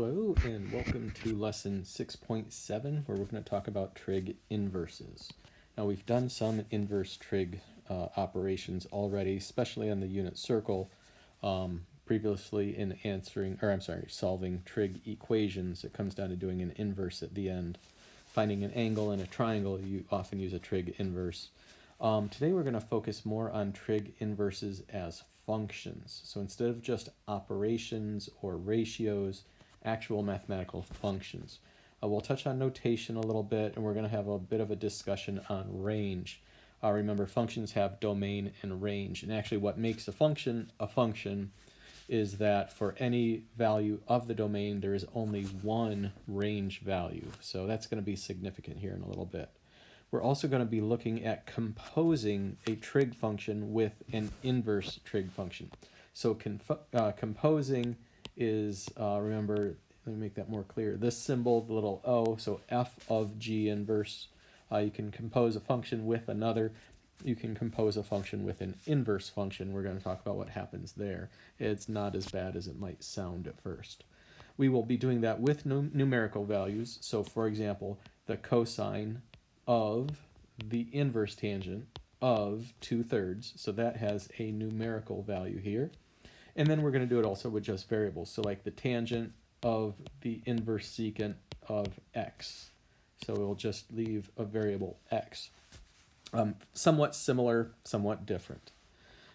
Hello and welcome to lesson 6.7 where we're going to talk about trig inverses. Now we've done some inverse trig operations already, especially on the unit circle, previously in solving trig equations. It comes down to doing an inverse at the end. Finding an angle in a triangle, you often use a trig inverse. Today we're going to focus more on trig inverses as functions. So instead of just operations or ratios, actual mathematical functions. We'll touch on notation a little bit, and we're going to have a bit of a discussion on range. Remember, functions have domain and range, and actually what makes a function is that for any value of the domain, there is only one range value. So that's going to be significant here in a little bit. We're also going to be looking at composing a trig function with an inverse trig function. So composing is, remember, let me make that more clear, this symbol, the little O, so f of g inverse. You can compose a function with another. You can compose a function with an inverse function. We're going to talk about what happens there. It's not as bad as it might sound at first. We will be doing that with numerical values. So for example, the cosine of the inverse tangent of 2/3. So that has a numerical value here. And then we're going to do it also with just variables. So like the tangent of the inverse secant of x. So we'll just leave a variable x. Somewhat similar, somewhat different.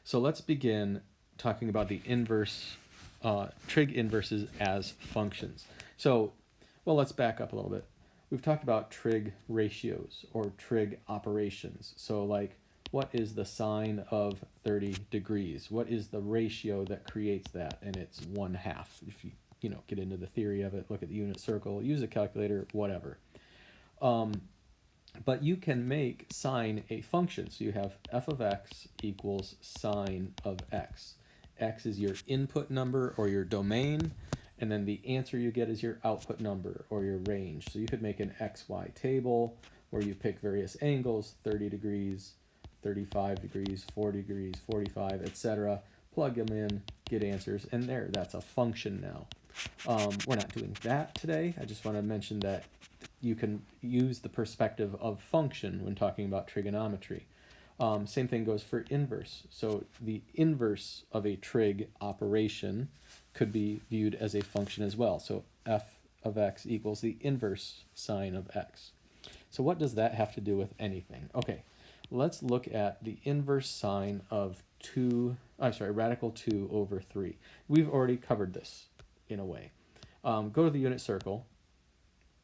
So let's begin talking about the inverse, trig inverses as functions. So, well, let's back up a little bit. We've talked about trig ratios or trig operations. So like, what is the sine of 30 degrees? What is the ratio that creates that? And it's 1/2. If you get into the theory of it, look at the unit circle, use a calculator, whatever. But you can make sine a function. So you have f of x equals sine of x. X is your input number or your domain, and then the answer you get is your output number or your range. So you could make an xy table where you pick various angles, 30 degrees, 35 degrees, 40 degrees, 45, etc. Plug them in, get answers, and that's a function now. We're not doing that today. I just want to mention that you can use the perspective of function when talking about trigonometry. Same thing goes for inverse. So the inverse of a trig operation could be viewed as a function as well. So f of x equals the inverse sine of x. So what does that have to do with anything? Okay, let's look at the inverse sine of radical 2 over 3. We've already covered this in a way. Go to the unit circle.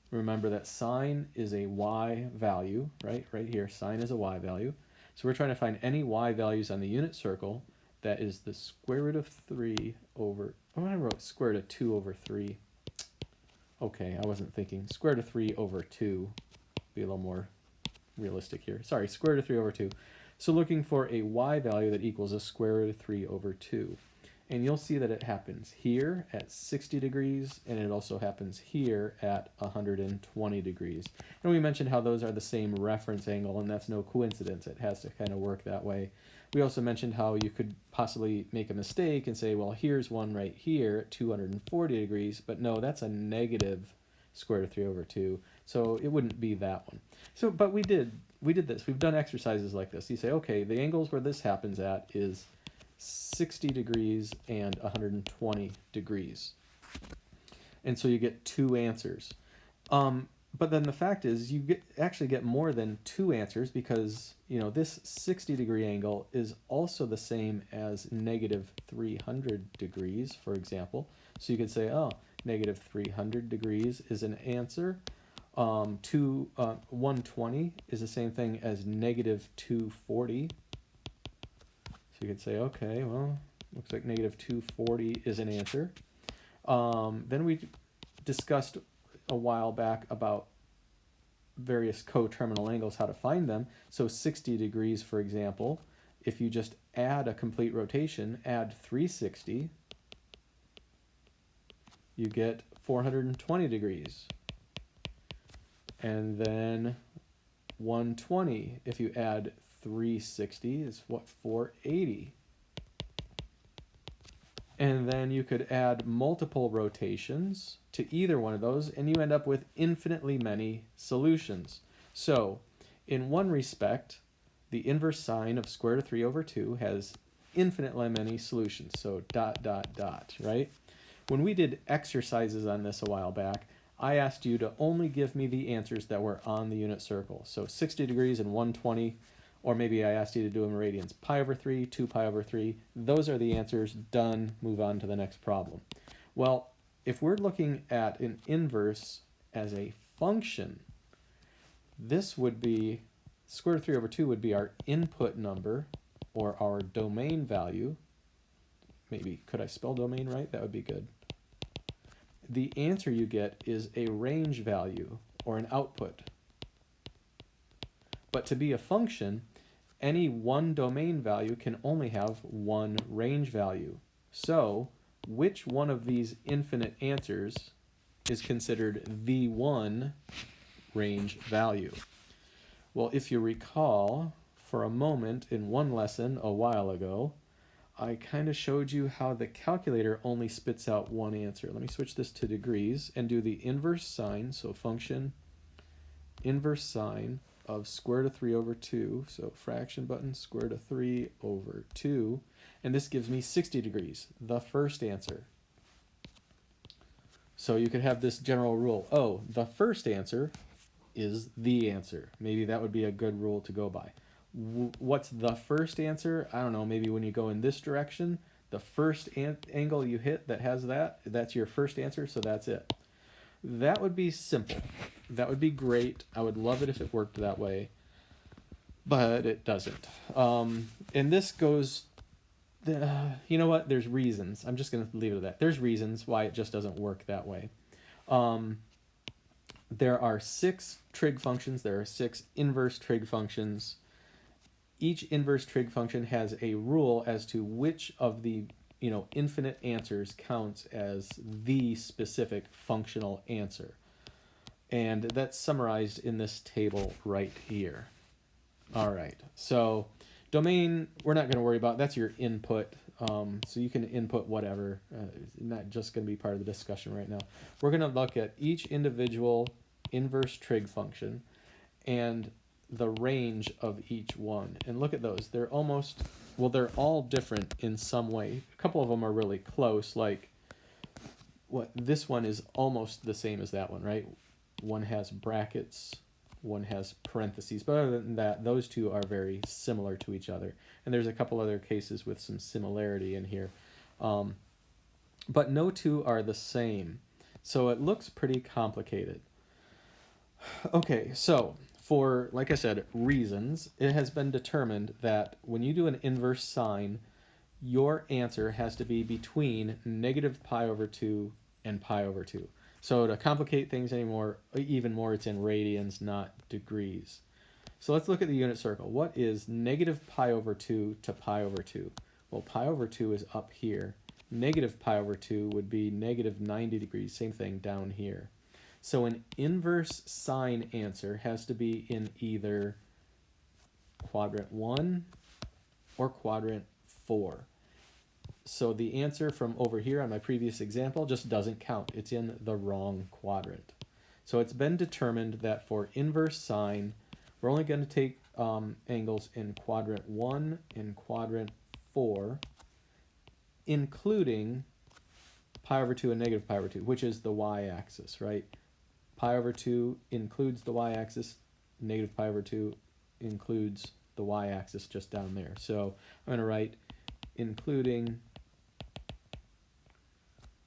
Remember that sine is a y value, right? Right here, sine is a y value. So we're trying to find any y values on the unit circle that is the square root of 3 over, I wrote square root of 2 over 3. Okay, I wasn't thinking. Square root of 3 over 2. Be a little more realistic here. Sorry, square root of 3 over 2. So looking for a y value that equals a square root of 3 over 2. And you'll see that it happens here at 60 degrees, and it also happens here at 120 degrees. And we mentioned how those are the same reference angle, and that's no coincidence. It has to kind of work that way. We also mentioned how you could possibly make a mistake and say, well, here's one right here at 240 degrees, but no, that's a negative square root of 3 over 2, so it wouldn't be that one. So, but we did this. We've done exercises like this. You say, okay, the angles where this happens at is 60 degrees and 120 degrees. And so you get two answers. But then the fact is you actually get more than two answers because, this 60 degree angle is also the same as negative 300 degrees, for example. So you could say, oh, negative 300 degrees is an answer. 120 is the same thing as negative 240. So you could say, okay, well, looks like negative 240 is an answer. Then we discussed a while back about various coterminal angles, how to find them. So 60 degrees, for example, if you just add a complete rotation, add 360, you get 420 degrees. And then 120, if you add 360 is what, 480. And then you could add multiple rotations to either one of those, and you end up with infinitely many solutions. So, in one respect, the inverse sine of square root of 3 over 2 has infinitely many solutions. So dot, dot, dot, right? When we did exercises on this a while back, I asked you to only give me the answers that were on the unit circle. So 60 degrees and 120, or maybe I asked you to do them in radians. Pi over 3, 2 pi over 3. Those are the answers. Done. Move on to the next problem. Well, if we're looking at an inverse as a function, this would be, square root of 3 over 2 would be our input number, or our domain value. Maybe, could I spell domain right? That would be good. The answer you get is a range value, or an output. But to be a function, any one domain value can only have one range value. So, which one of these infinite answers is considered the one range value? Well, if you recall, for a moment in one lesson a while ago, I kind of showed you how the calculator only spits out one answer. Let me switch this to degrees and do the inverse sine, so function inverse sine of square root of 3 over 2, so fraction button, square root of 3 over 2, and this gives me 60 degrees, the first answer. So you could have this general rule, oh, the first answer is the answer. Maybe that would be a good rule to go by. What's the first answer? I don't know, maybe when you go in this direction, the first angle you hit that has that, that's your first answer, so that's it. That would be simple. That would be great. I would love it if it worked that way, but it doesn't. And this goes, you know what? There's reasons. I'm just going to leave it at that. There's reasons why it just doesn't work that way. There are 6 trig functions. There are 6 inverse trig functions. Each inverse trig function has a rule as to which of the infinite answers counts as the specific functional answer. And that's summarized in this table right here. All right, so domain, we're not going to worry about. That's your input. So you can input whatever. Not just going to be part of the discussion right now. We're going to look at each individual inverse trig function and the range of each one. And look at those. They're almost, well, they're all different in some way. A couple of them are really close, like this one is almost the same as that one, right? One has brackets, one has parentheses, but other than that, those two are very similar to each other. And there's a couple other cases with some similarity in here. But no two are the same. So it looks pretty complicated. Okay, so for, like I said, reasons, it has been determined that when you do an inverse sine, your answer has to be between negative pi over 2 and pi over 2. So to complicate things even more, it's in radians, not degrees. So let's look at the unit circle. What is negative pi over 2 to pi over 2? Well, pi over 2 is up here. Negative pi over 2 would be negative 90 degrees, same thing down here. So an inverse sine answer has to be in either quadrant 1 or quadrant 4. So the answer from over here on my previous example just doesn't count. It's in the wrong quadrant. So it's been determined that for inverse sine, we're only going to take angles in quadrant 1 and quadrant 4, including pi over 2 and negative pi over 2, which is the y-axis, right? Pi over 2 includes the y-axis, negative pi over 2 includes the y-axis just down there. So I'm going to write including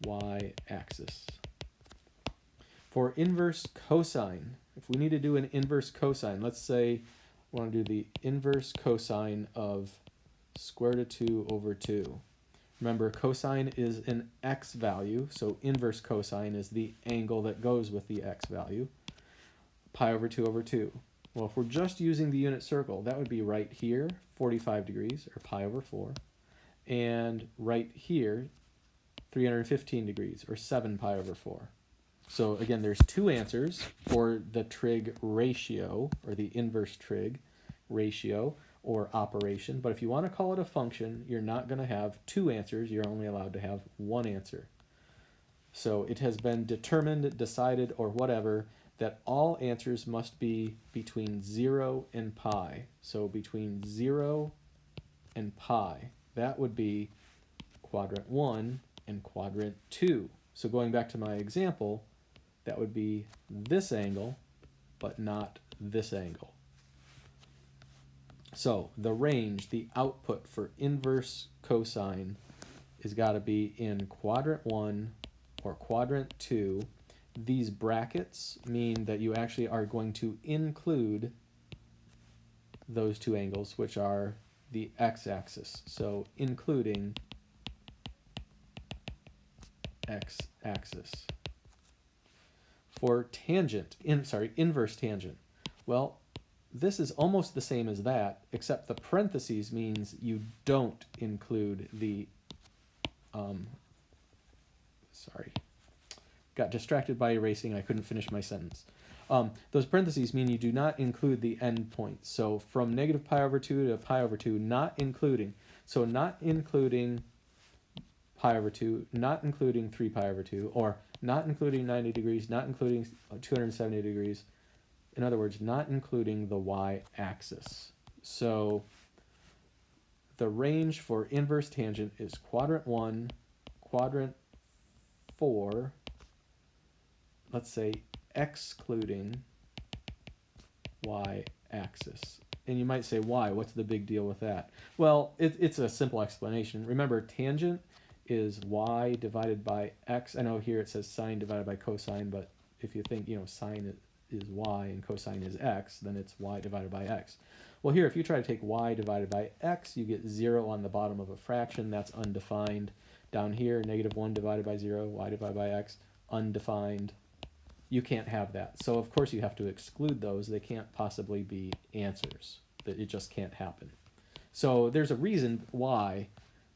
y-axis. For inverse cosine, if we need to do an inverse cosine, let's say we want to do the inverse cosine of square root of 2 over 2. Remember, cosine is an x value, so inverse cosine is the angle that goes with the x value. Pi over 2 over 2. Well, if we're just using the unit circle, that would be right here, 45 degrees, or pi over 4. And right here, 315 degrees, or 7 pi over 4. So again, there's two answers for the trig ratio, or the inverse trig ratio. or operation. But if you want to call it a function, you're not going to have two answers. You're only allowed to have one answer. So it has been determined, decided, or whatever, that all answers must be between 0 and pi. So between 0 and pi. That would be quadrant 1 and quadrant 2. So going back to my example, that would be this angle, but not this angle. So the range, the output for inverse cosine has got to be in quadrant 1 or quadrant 2. These brackets mean that you actually are going to include those two angles, which are the x-axis. So including x-axis. For tangent, inverse tangent, well, this is almost the same as that, except the parentheses means you don't include the, got distracted by erasing, I couldn't finish my sentence. Those parentheses mean you do not include the endpoint. So from negative pi over 2 to pi over 2, not including. So not including pi over 2, not including 3 pi over 2, or not including 90 degrees, not including 270 degrees. In other words, not including the y-axis. So the range for inverse tangent is quadrant 1, quadrant 4, let's say excluding y-axis. And you might say, why? What's the big deal with that? Well, it's a simple explanation. Remember, tangent is y divided by x. I know here it says sine divided by cosine, but if you think, sine is y and cosine is x, then it's y divided by x. Well, here, if you try to take y divided by x, you get 0 on the bottom of a fraction. That's undefined. Down here, negative 1 divided by 0, y divided by x, undefined. You can't have that. So, of course, you have to exclude those. They can't possibly be answers. It just can't happen. So there's a reason why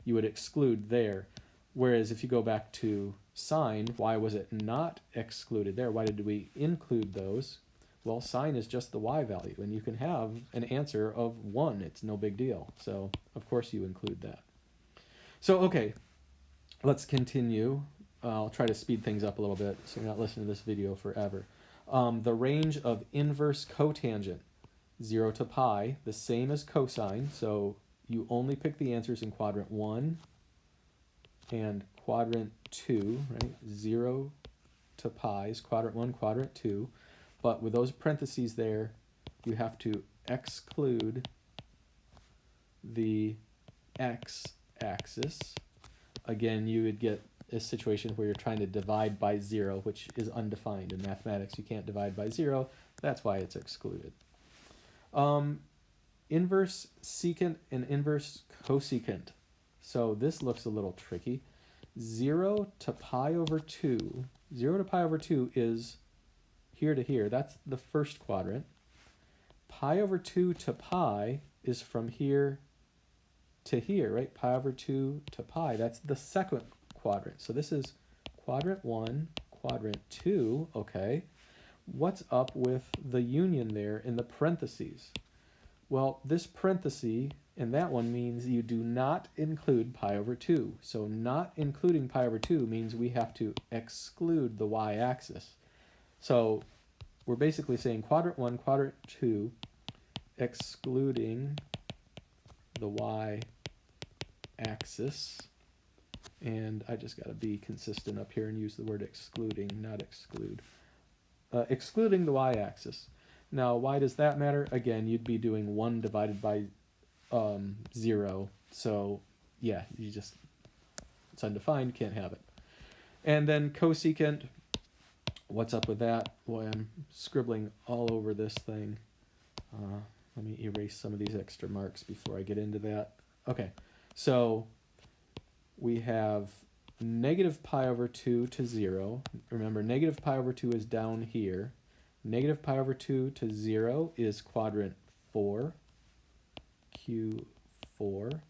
you would exclude there. Whereas if you go back to sine, why was it not excluded there? Why did we include those? Well, sine is just the y value, and you can have an answer of 1. It's no big deal. So, of course, you include that. So, okay, let's continue. I'll try to speed things up a little bit so you're not listening to this video forever. The range of inverse cotangent, 0 to pi, the same as cosine. So you only pick the answers in quadrant 1 and quadrant 2, right? 0 to pi is quadrant 1, quadrant 2. But with those parentheses there, you have to exclude the x-axis. Again, you would get a situation where you're trying to divide by 0, which is undefined. In mathematics, you can't divide by 0. That's why it's excluded. Inverse secant and inverse cosecant. So this looks a little tricky. 0 to pi over 2. 0 to pi over 2 is here to here. That's the first quadrant. Pi over 2 to pi is from here to here, right? Pi over 2 to pi. That's the second quadrant. So this is quadrant 1, quadrant 2. Okay. What's up with the union there in the parentheses? Well, this parenthesis and that one means you do not include pi over 2. So not including pi over 2 means we have to exclude the y-axis. So we're basically saying quadrant 1, quadrant 2, excluding the y-axis. And I just got to be consistent up here and use the word excluding, not exclude. Excluding the y-axis. Now, why does that matter? Again, you'd be doing 1 divided by 0. So, yeah, it's undefined, can't have it. And then cosecant, what's up with that? Boy, I'm scribbling all over this thing. Let me erase some of these extra marks before I get into that. Okay, so we have negative pi over 2 to 0. Remember, negative pi over 2 is down here. Negative pi over 2 to 0 is quadrant 4, Q4.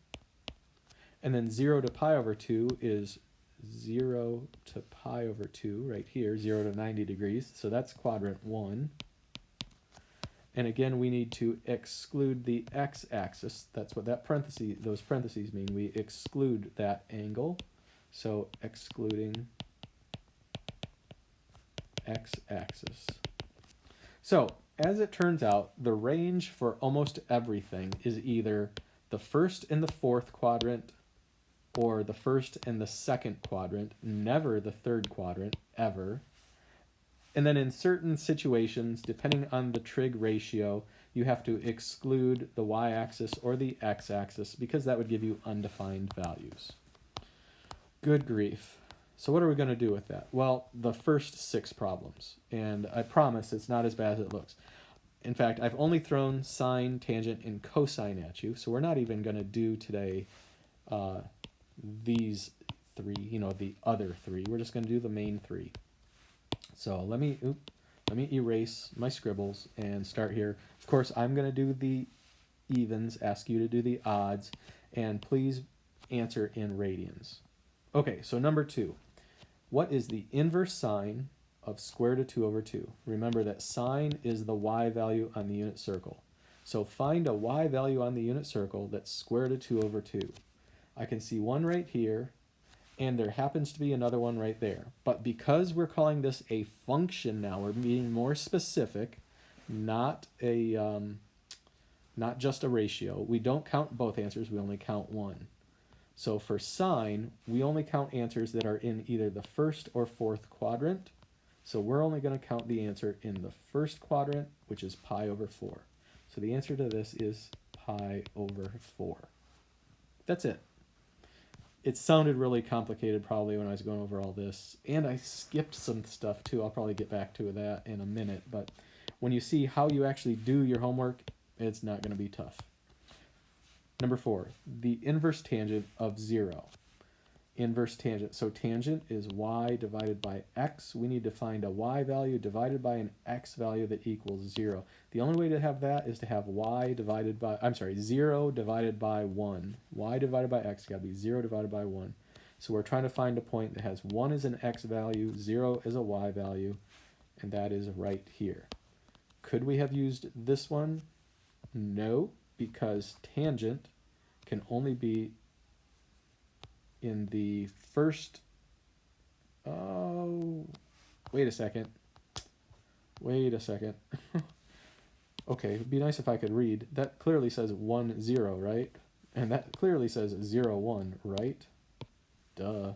And then 0 to pi over 2 is 0 to pi over 2, right here, 0 to 90 degrees. So that's quadrant 1. And again, we need to exclude the x-axis. That's what that those parentheses mean. We exclude that angle. So excluding x-axis. So as it turns out, the range for almost everything is either the first and the fourth quadrant or the first and the second quadrant, never the third quadrant, ever. And then in certain situations, depending on the trig ratio, you have to exclude the y-axis or the x-axis because that would give you undefined values. Good grief. So what are we going to do with that? Well, the first 6 problems. And I promise it's not as bad as it looks. In fact, I've only thrown sine, tangent, and cosine at you, so we're not even going to do today these 3, the other 3. We're just going to do the main 3. So let me erase my scribbles and start here. Of course, I'm going to do the evens, ask you to do the odds, and please answer in radians. Okay, so number 2. What is the inverse sine of square root of 2 over 2? Remember that sine is the y value on the unit circle. So find a y value on the unit circle that's square root of 2 over 2. I can see one right here, and there happens to be another one right there. But because we're calling this a function now, we're being more specific, not just a ratio. We don't count both answers, we only count one. So for sine, we only count answers that are in either the first or fourth quadrant. So we're only going to count the answer in the first quadrant, which is pi over 4. So the answer to this is pi over 4. That's it. It sounded really complicated probably when I was going over all this, and I skipped some stuff too. I'll probably get back to that in a minute, but when you see how you actually do your homework, it's not going to be tough. Number 4, the inverse tangent of 0. Inverse tangent. So tangent is y divided by x. We need to find a y value divided by an x value that equals 0. The only way to have that is to have 0 divided by 1. Y divided by x got to be 0 divided by 1. So we're trying to find a point that has 1 as an x value, 0 as a y value, and that is right here. Could we have used this one? No, because tangent can only be in the first, wait a second. Okay, it'd be nice if I could read. That clearly says 1, 0, right? And that clearly says 0, 1, right? Duh.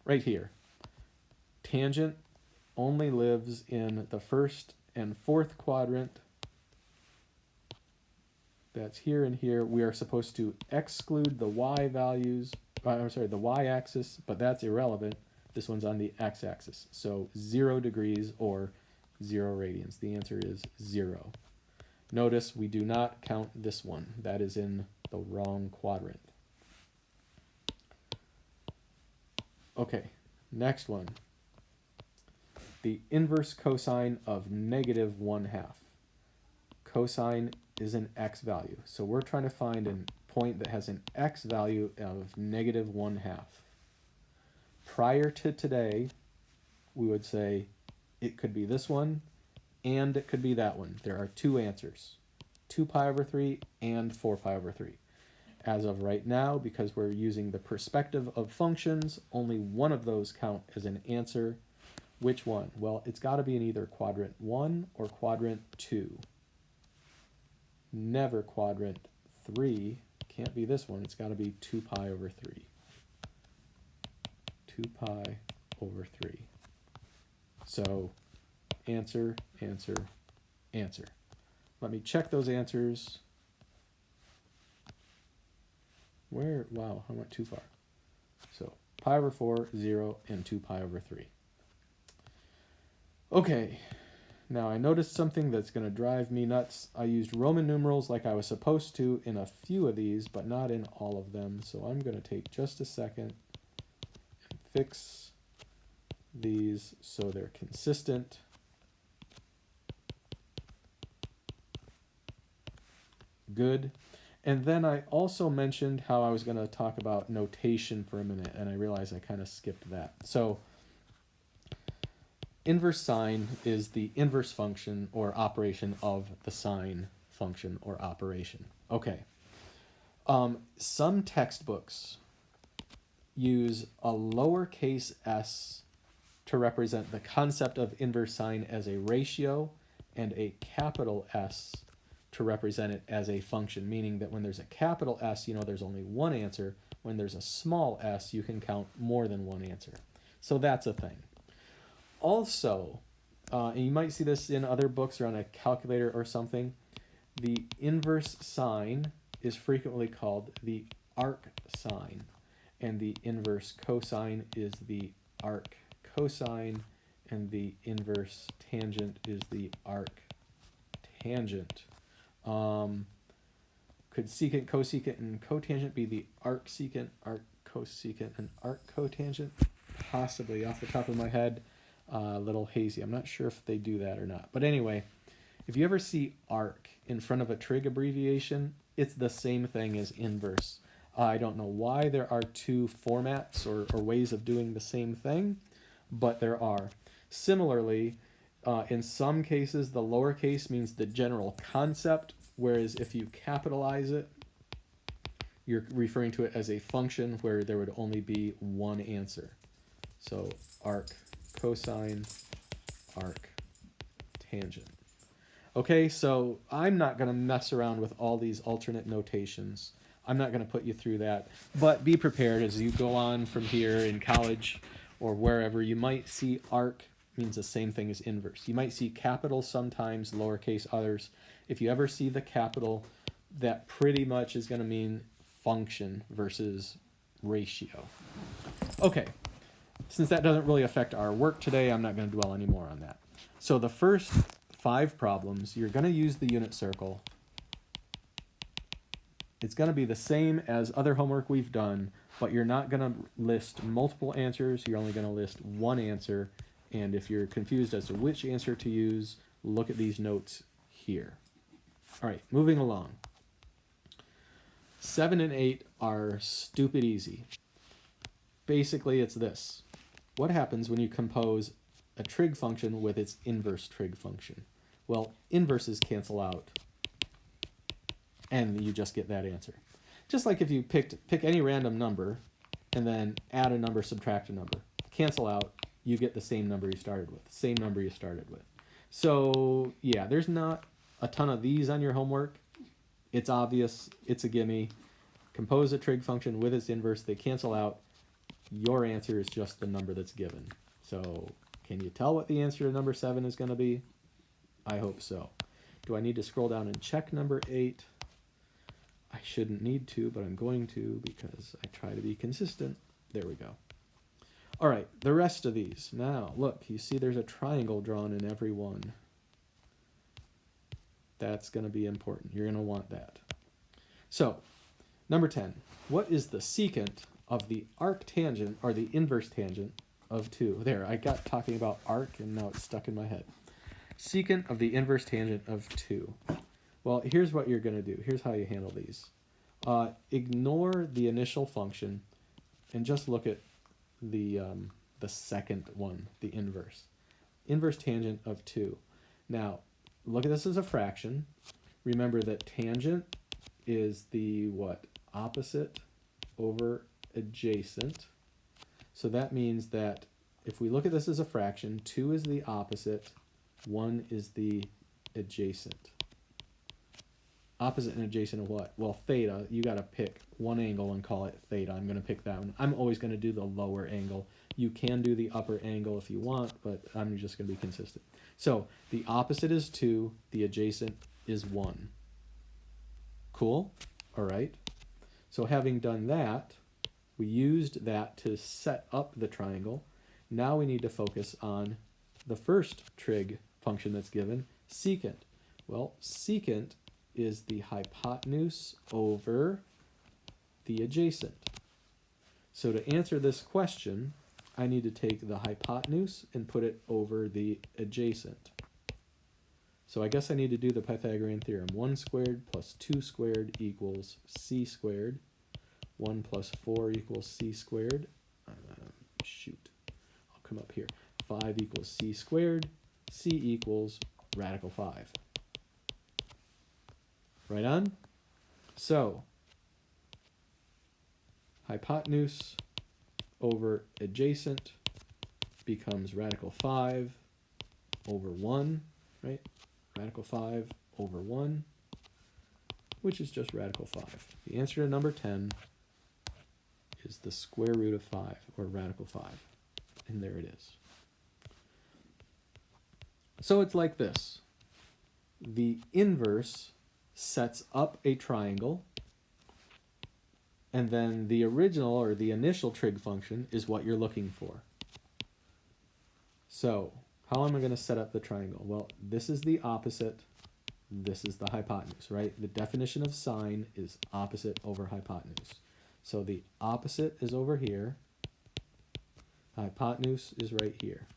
Right here. Tangent only lives in the first and fourth quadrant. That's here and here. We are supposed to exclude the y values, the y-axis, but that's irrelevant. This one's on the x-axis. So 0 degrees or 0 radians. The answer is 0. Notice we do not count this one. That is in the wrong quadrant. Okay, next one. The inverse cosine of negative 1/2. Cosine is an x value. So we're trying to find a point that has an x value of negative 1/2. Prior to today, we would say it could be this one and it could be that one. There are 2 answers, 2 pi over 3 and 4 pi over 3. As of right now, because we're using the perspective of functions, only one of those count as an answer. Which one? Well, it's got to be in either quadrant 1 or quadrant 2. Never quadrant 3. Can't be this one. It's got to be 2 pi over 3. 2 pi over 3. So answer, answer, answer. Let me check those answers. Wow, I went too far. So pi over 4, 0, and 2 pi over 3. Okay. Now, I noticed something that's going to drive me nuts. I used Roman numerals like I was supposed to in a few of these, but not in all of them. So I'm going to take just a second and fix these so they're consistent. Good. And then I also mentioned how I was going to talk about notation for a minute, and I realized I kind of skipped that. So inverse sine is the inverse function or operation of the sine function or operation. Okay. Some textbooks use a lowercase s to represent the concept of inverse sine as a ratio and a capital S to represent it as a function, meaning that when there's a capital S, you know there's only one answer. When there's a small s, you can count more than one answer. So that's a thing. Also, and you might see this in other books or on a calculator or something, the inverse sine is frequently called the arc sine, and the inverse cosine is the arc cosine, and the inverse tangent is the arc tangent. Could secant, cosecant, and cotangent be the arc secant, arc cosecant, and arc cotangent? Possibly, off the top of my head, a little hazy. I'm not sure if they do that or not. But anyway, if you ever see arc in front of a trig abbreviation, it's the same thing as inverse. I don't know why there are two formats or ways of doing the same thing, but there are. Similarly, in some cases, the lowercase means the general concept, whereas if you capitalize it, you're referring to it as a function where there would only be one answer. So arc cosine, arc tangent. Okay, so I'm not going to mess around with all these alternate notations. I'm not going to put you through that, but be prepared as you go on from here in college or wherever. You might see arc means the same thing as inverse. You might see capital sometimes, lowercase others. If you ever see the capital, that pretty much is going to mean function versus ratio. Okay, since that doesn't really affect our work today, I'm not going to dwell any more on that. So the first 5 problems, you're going to use the unit circle. It's going to be the same as other homework we've done, but you're not going to list multiple answers. You're only going to list one answer. And if you're confused as to which answer to use, look at these notes here. All right, moving along. 7 and 8 are stupid easy. Basically, it's this. What happens when you compose a trig function with its inverse trig function? Well, inverses cancel out, and you just get that answer. Just like if you pick any random number and then add a number, subtract a number, cancel out, you get the same number you started with, same number you started with. So yeah, there's not a ton of these on your homework. It's obvious, it's a gimme. Compose a trig function with its inverse, they cancel out. Your answer is just the number that's given. So can you tell what the answer to number 7 is going to be? I hope so. Do I need to scroll down and check number 8? I shouldn't need to, but I'm going to because I try to be consistent. There we go. All right, the rest of these. Now, look, you see there's a triangle drawn in every one. That's going to be important. You're going to want that. So, number 10. What is the secant of the arctangent, or the inverse tangent, of 2? There, I got talking about arc, and now it's stuck in my head. Secant of the inverse tangent of 2. Well, here's what you're going to do. Here's how you handle these. Ignore the initial function, and just look at the second one, the inverse. Inverse tangent of 2. Now, look at this as a fraction. Remember that tangent is the what? Opposite over adjacent. So that means that if we look at this as a fraction, 2 is the opposite, 1 is the adjacent. Opposite and adjacent of what? Well, theta, you got to pick one angle and call it theta. I'm going to pick that one. I'm always going to do the lower angle. You can do the upper angle if you want, but I'm just going to be consistent. So the opposite is 2, the adjacent is 1. Cool? All right. So having done that, we used that to set up the triangle. Now we need to focus on the first trig function that's given, secant. Well, secant is the hypotenuse over the adjacent. So to answer this question, I need to take the hypotenuse and put it over the adjacent. So I guess I need to do the Pythagorean theorem. 1 squared plus 2 squared equals c squared. 1 plus 4 equals c squared. Shoot, I'll come up here. 5 equals c squared. C equals radical 5. Right on? So, hypotenuse over adjacent becomes radical 5 over 1, right? Radical 5 over 1, which is just radical 5. The answer to number 10 is the square root of 5, or radical 5. And there it is. So it's like this. The inverse sets up a triangle, and then the original or the initial trig function is what you're looking for. So how am I going to set up the triangle? Well, this is the opposite. This is the hypotenuse, right? The definition of sine is opposite over hypotenuse. So the opposite is over here. The hypotenuse is right here.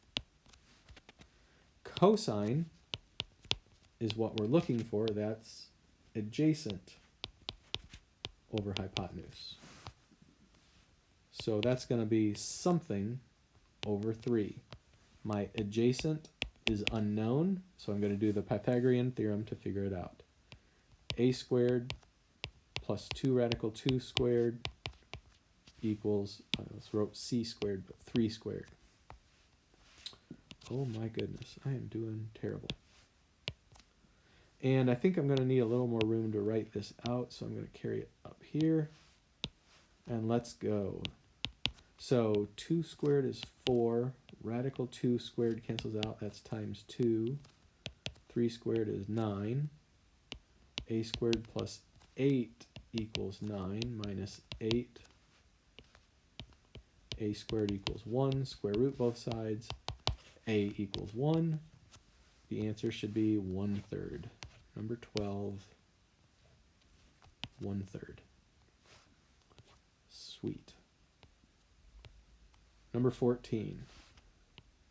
Cosine is what we're looking for. That's adjacent over hypotenuse. So that's going to be something over 3. My adjacent is unknown, so I'm going to do the Pythagorean theorem to figure it out. A squared plus 2 radical 2 squared equals, let's wrote c squared, but 3 squared. Oh my goodness, I am doing terrible. And I think I'm going to need a little more room to write this out, so I'm going to carry it up here. And let's go. So 2 squared is 4. Radical 2 squared cancels out. That's times 2. 3 squared is 9. A squared plus 8 equals 9 minus 8. A squared equals 1. Square root both sides. A equals 1. The answer should be 1/3. Number 12, 1/3. Sweet. Number 14.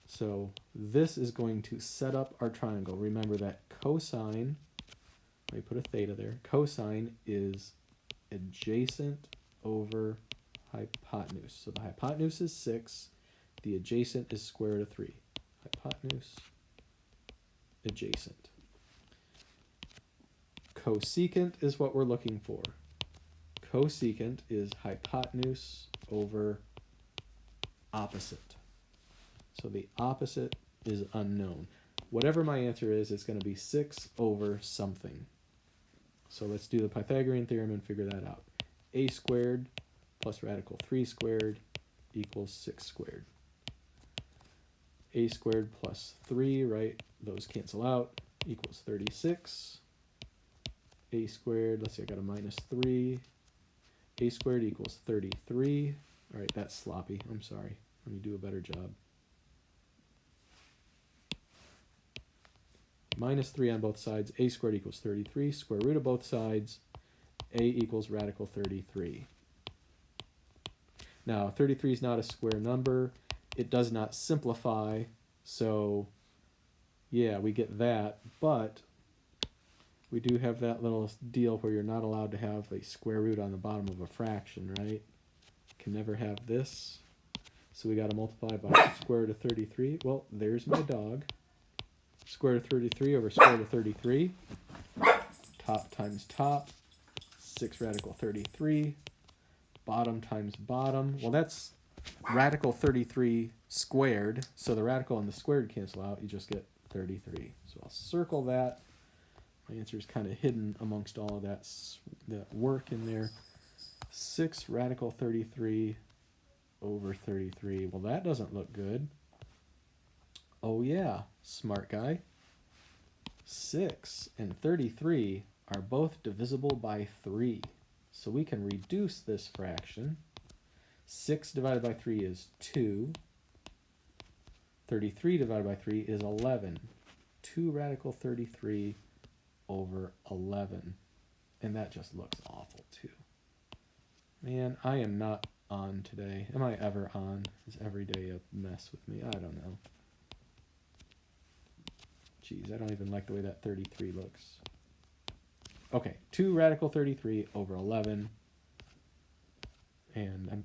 So this is going to set up our triangle. Remember that cosine, let me put a theta there, cosine is adjacent over hypotenuse. So the hypotenuse is 6, the adjacent is square root of 3. Hypotenuse, adjacent. Cosecant is what we're looking for. Cosecant is hypotenuse over opposite. So the opposite is unknown. Whatever my answer is, it's going to be 6 over something. So let's do the Pythagorean theorem and figure that out. A squared plus radical 3 squared equals 6 squared. A squared plus 3, right? Those cancel out, equals 36. A squared, let's see, I got a minus 3. A squared equals 33. All right, that's sloppy. I'm sorry. Let me do a better job. Minus 3 on both sides. A squared equals 33. Square root of both sides. A equals radical 33. Now, 33 is not a square number. It does not simplify. So, yeah, we get that. But we do have that little deal where you're not allowed to have a square root on the bottom of a fraction, right? Can never have this. So we got to multiply by square root of 33. Well, there's my dog. Square root of 33 over square root of 33. Top times top. 6 radical 33. Bottom times bottom. Well, that's radical 33 squared. So the radical and the squared cancel out. You just get 33. So I'll circle that. My answer is kind of hidden amongst all of that work in there. 6 radical 33 over 33. Well, that doesn't look good. Oh yeah, smart guy. 6 and 33 are both divisible by 3. So we can reduce this fraction. 6 divided by 3 is 2. 33 divided by 3 is 11. 2 radical 33 over 11. And that just looks awful too. Man, I am not on today. Am I ever on? Is every day a mess with me? I don't know. Jeez, I don't even like the way that 33 looks. Okay, 2 radical 33 over 11. And I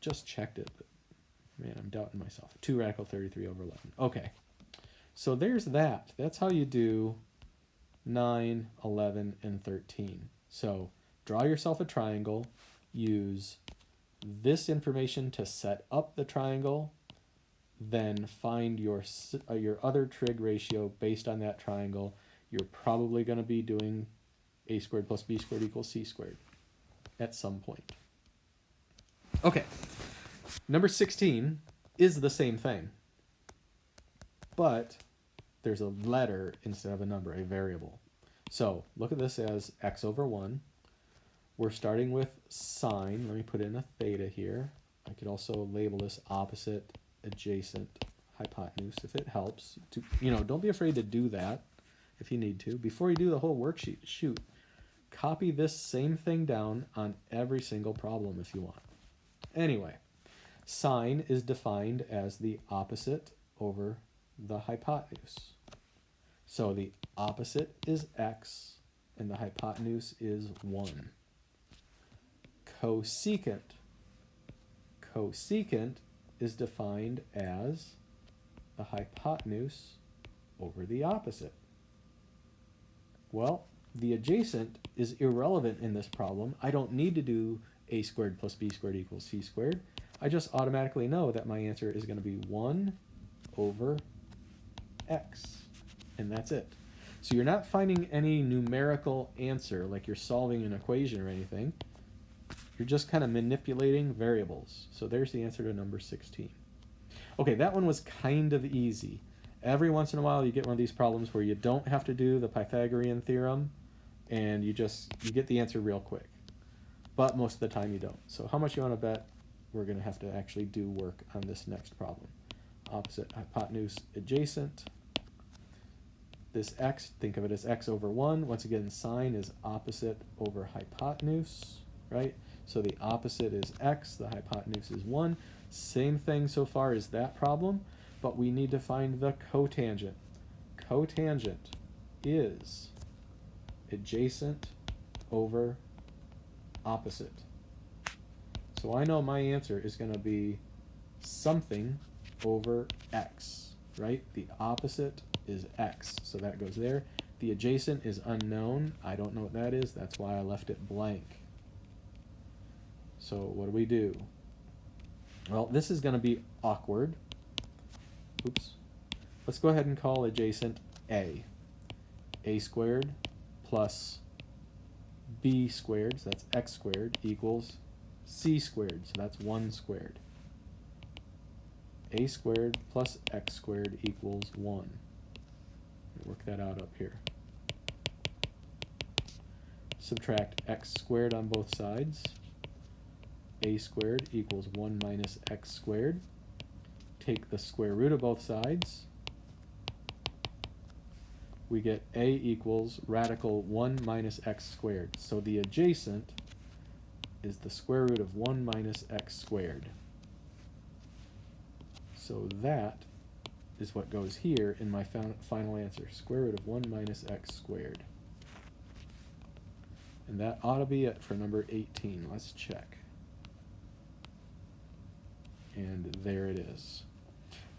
just checked it, but Man, I'm doubting myself. 2 radical 33 over 11. Okay. So there's that. That's how you do 9, 11, and 13. So draw yourself a triangle. Use this information to set up the triangle. Then find your other trig ratio based on that triangle. You're probably going to be doing a squared plus b squared equals c squared at some point. Okay. Number 16 is the same thing, but there's a letter instead of a number, a variable. So look at this as x over 1. We're starting with sine. Let me put in a theta here. I could also label this opposite, adjacent, hypotenuse if it helps. Don't be afraid to do that if you need to. Before you do the whole worksheet, copy this same thing down on every single problem if you want. Anyway, sine is defined as the opposite over the hypotenuse. So the opposite is x, and the hypotenuse is 1. Cosecant. Cosecant is defined as the hypotenuse over the opposite. Well, the adjacent is irrelevant in this problem. I don't need to do a squared plus b squared equals c squared. I just automatically know that my answer is going to be 1 over x, and that's it. So you're not finding any numerical answer like you're solving an equation or anything. You're just kind of manipulating variables. So there's the answer to number 16. Okay, that one was kind of easy. Every once in a while you get one of these problems where you don't have to do the Pythagorean theorem and you get the answer real quick. But most of the time you don't. So how much you want to bet we're going to have to actually do work on this next problem? Opposite, hypotenuse, adjacent. This x, think of it as x over 1. Once again, sine is opposite over hypotenuse, right? So the opposite is x, the hypotenuse is 1. Same thing so far as that problem, but we need to find the cotangent. Cotangent is adjacent over opposite. So I know my answer is going to be something over x, right? The opposite is x, so that goes there. The adjacent is unknown. I don't know what that is. That's why I left it blank. So what do we do? Well, this is going to be awkward. Oops. Let's go ahead and call adjacent a. A squared plus b squared, so that's x squared, equals c squared, so that's 1 squared. A squared plus x squared equals 1. Let me work that out up here. Subtract x squared on both sides. A squared equals 1 minus x squared. Take the square root of both sides. We get a equals radical 1 minus x squared. So the adjacent is the square root of 1 minus x squared. So that is what goes here in my final answer. Square root of 1 minus x squared. And that ought to be it for number 18. Let's check. And there it is.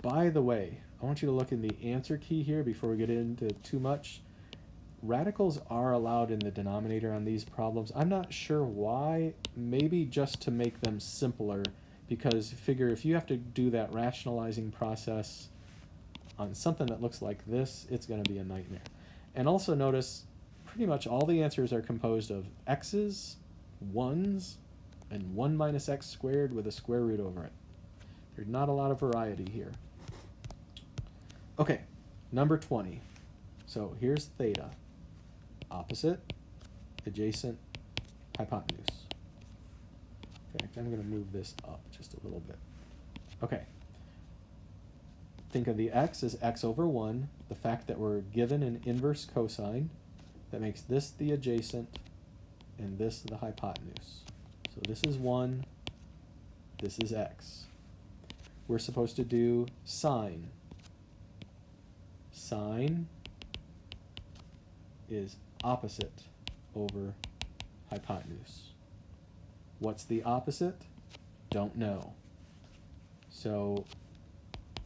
By the way, I want you to look in the answer key here before we get into too much. Radicals are allowed in the denominator on these problems. I'm not sure why. Maybe just to make them simpler, because figure if you have to do that rationalizing process on something that looks like this, it's going to be a nightmare. And also notice pretty much all the answers are composed of x's, 1's, and 1 minus x squared with a square root over it. There's not a lot of variety here. Okay, number 20. So here's theta. Opposite, adjacent, hypotenuse. Okay, I'm going to move this up just a little bit. Okay. Think of the x as x over 1. The fact that we're given an inverse cosine, that makes this the adjacent and this the hypotenuse. So this is 1, this is x. We're supposed to do sine. Sine is opposite over hypotenuse. What's the opposite? Don't know. So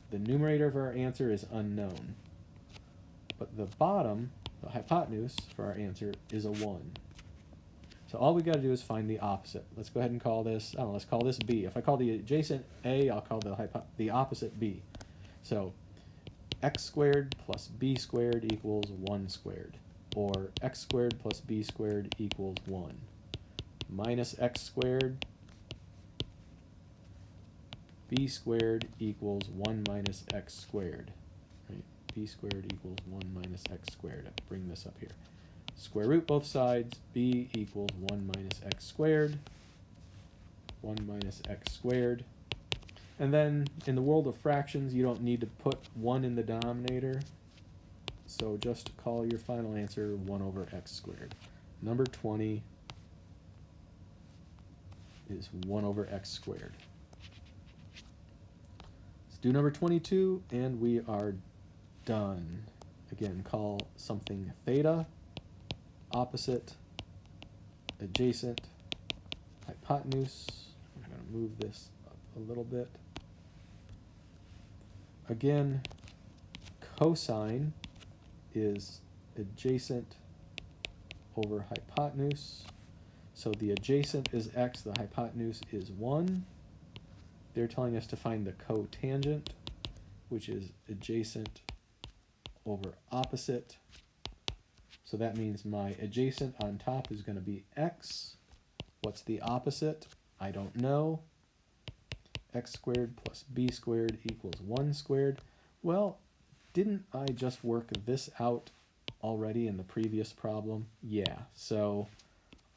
the numerator of our answer is unknown. But the bottom, the hypotenuse for our answer, is a 1. So all we got to do is find the opposite. Let's go ahead and call this, I don't know, let's call this B. If I call the adjacent A, I'll call the opposite B. So x squared plus b squared equals 1 squared. Or x squared plus b squared equals 1. Minus x squared, b squared equals 1 minus x squared. Right? B squared equals 1 minus x squared. I bring this up here. Square root both sides. B equals 1 minus x squared. 1 minus x squared. And then in the world of fractions, you don't need to put 1 in the denominator. So just call your final answer 1 over x squared. Number 20 is 1 over x squared. Let's do number 22, and we are done. Again, call something theta, opposite, adjacent, hypotenuse. I'm going to move this up a little bit. Again, cosine is adjacent over hypotenuse. So the adjacent is x, the hypotenuse is 1. They're telling us to find the cotangent, which is adjacent over opposite. So that means my adjacent on top is going to be x. What's the opposite? I don't know. X squared plus b squared equals 1 squared. Well, didn't I just work this out already in the previous problem? Yeah, so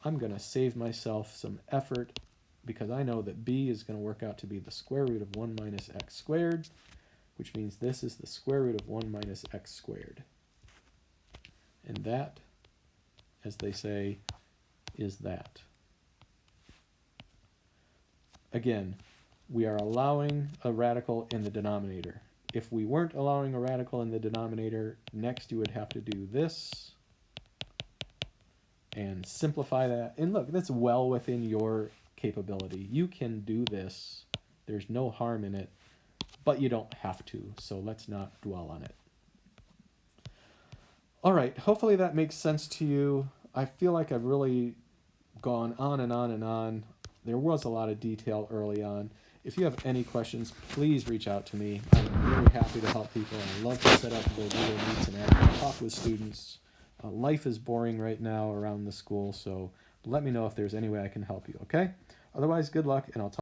I'm going to save myself some effort because I know that b is going to work out to be the square root of 1 minus x squared, which means this is the square root of 1 minus x squared. And that, as they say, is that. Again, we are allowing a radical in the denominator. If we weren't allowing a radical in the denominator, next you would have to do this and simplify that. And look, that's well within your capability. You can do this. There's no harm in it, but you don't have to, so let's not dwell on it. All right, hopefully that makes sense to you. I feel like I've really gone on and on and on. There was a lot of detail early on. If you have any questions, please reach out to me. I'm really happy to help people. I love to set up the Google Meets and actually talk with students. Life is boring right now around the school, so let me know if there's any way I can help you, okay? Otherwise, good luck, and I'll talk